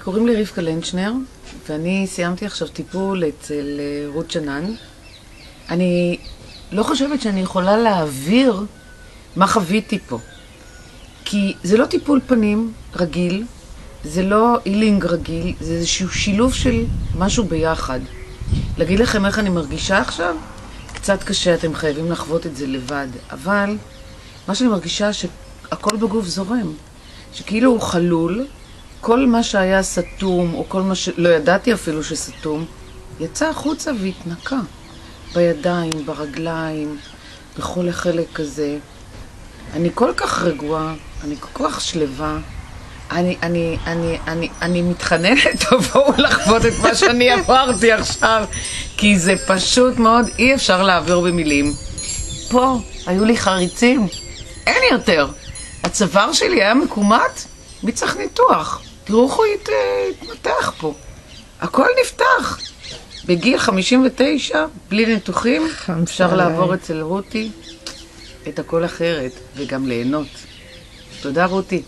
קוראים לי רבקה לנצ'נר, ואני סיימתי עכשיו טיפול אצל רות שנן. אני לא חושבת שאני יכולה להעביר מה חוויתי פה. כי זה לא טיפול פנים רגיל, זה לא אילינג רגיל, זה איזשהו שילוב של משהו ביחד. להגיד לכם איך אני מרגישה עכשיו? קצת קשה, אתם חייבים לחוות את זה לבד. אבל מה שאני מרגישה שהכל בגוף זורם. שכאילו הוא חלול, כל מה שהיה סתום, או כל מה שלא ידעתי אפילו שסתום, יצא החוצה והתנקה. בידיים, ברגליים, בכל החלק כזה. אני כל כך רגועה, אני כל כך שלווה. אני מתחננת, תבואו לחוות את מה שאני עברתי עכשיו, כי זה פשוט מאוד, אי אפשר להעביר במילים. פה היו לי חריצים, אין יותר. הצוואר שלי היה מקומט, מי צריך ניתוח? תראו איך הוא התנתח פה. הכל נפתח. בגיל 59, בלי ניתוחים, אפשר לעבור אצל רותי את הכל אחרת, וגם ליהנות. תודה רותי.